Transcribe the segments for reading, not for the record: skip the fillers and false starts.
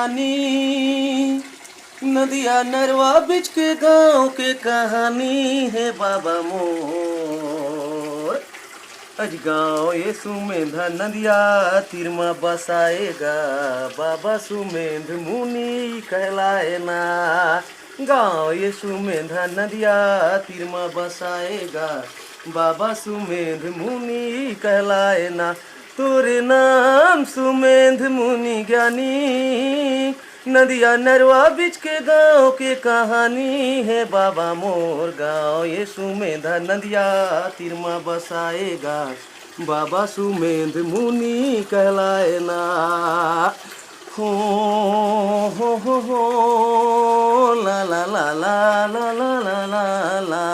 ज्ञानी। नदिया नरवा बीच के गाँव के कहानी है बाबा मोर। अज गाँव ये सुमेंध नदिया तीर में बसाएगा, बाबा सुमेंध मुनि कहलाए ना। गाँव ये सुमेंध नदिया तीर में बसाएगा, बाबा सुमेंध मुनि कहलाए ना। तोरे नाम सुमेंध मुनि ज्ञानी। नदिया नरवा बीच के गाँव के कहानी है बाबा मोर। गाँव ये सुमेंध नदिया तीर में बसाएगा, बाबा सुमेंध मुनि कहलाए ना। हो ला ला ला ला ला ला ला ला ला।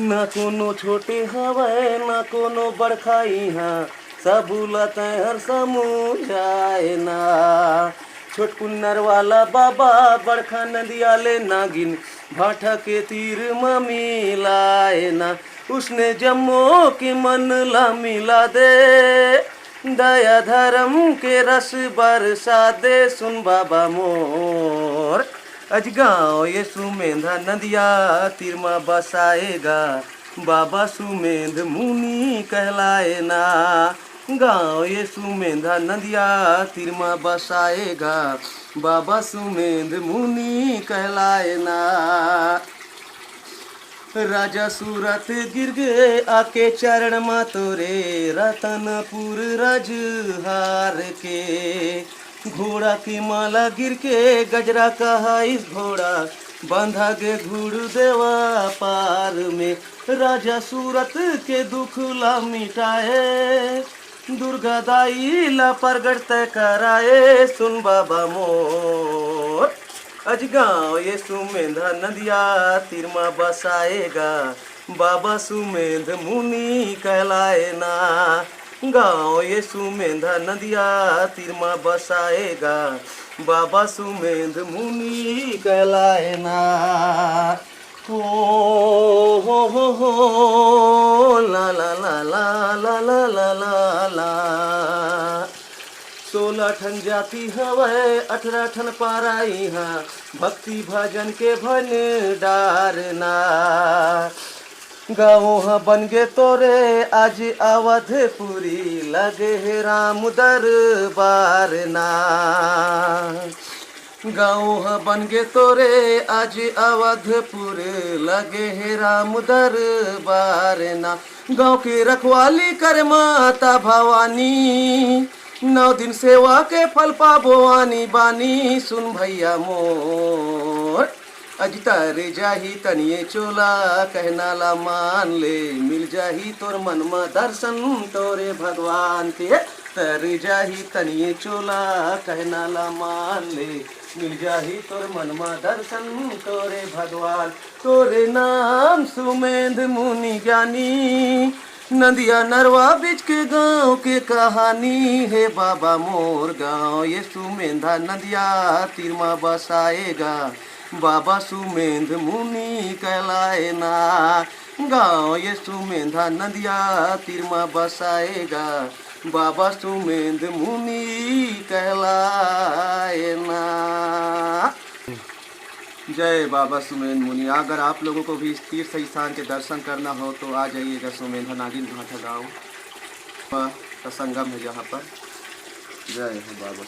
न कोनो छोटे हवै न कोनो बड़खा इहाँ, सब उलत हर समुझाए ना। छोट कुन्नर वाला बाबा बड़खा नदिया ले नागिन, भाटा के तीर में मिलाए ना। उसने जम्मो के मन ला मिला दे, दया धर्म के रस बरसा दे। सुन बाबा मोर, अज गाँव ये सुमेंध नदिया तीर में बसाएगा, बाबा सुमेंध मुनि कहलाए ना। गाँव ये सुमेंध नदिया तीर में बसाएगा, बाबा सुमेंध मुनि कहलाए ना। राजा सूरत गिर गए आके चरण में तोरे, रतनपुर राजहार के। घोड़ा की माला गिर के गजरा कहा इस घोड़ा, बांधा गे घुड़ देवा पार में। राजा सूरत के दुख ला मिटाए, दुर्गा दाई ला प्रगट कराए। सुन बाबा मोर, अज गाँव ये सुमेंध नदिया तीर में बसाएगा, बाबा सुमेंध मुनि कहलाए ना। गाँव ये सुमेंध नदिया तीर में बसाएगा, बाबा सुमेंध मुनि कहलाए ना। हो ला ला ला ला ला ला ला ला ला। 16 ठन जाति हवै 18 ठन पाराई हाँ, भक्ति भजन के भंडारना। गाँव बन गे तोरे आज अवधपुरी, लगे है राम दरबार ना। गाँव बन गे तोरे आज अवधपुर, लगे है राम दरबार ना। गाँव की रखवाली कर माता भवानी, 9 दिन सेवा के फल पाबोवानी बानी। सुन भैया मोर, अज तारे जाही तनिए चोला, कहना ला मान ले, मिल जाही तोर मन में दर्शन तोरे भगवान के। तारे जाही तनिए चोला, कहना ला मान ले, मिल जाही तोर मन में दर्शन तोरे भगवान। तोरे नाम सुमेंध मुनि ज्ञानी। नदिया नरवा बीच के गाँव के कहानी है बाबा मोर। गाँव ये सुमेंध नदिया तीर में बसाएगा, बाबा सुमेंध मुनि कहलाए ना। गाँव ये सुमेंध नदिया तीर में बसाएगा, बाबा सुमेंध मुनि कहलाए ना। जय बाबा सुमेंध मुनि। अगर आप लोगों को भी इस तीर्थ स्थान के दर्शन करना हो तो आ जाइएगा सुमेंध नागिन भाटा गाँव का संगम है जहाँ पर। जय हो बाबा।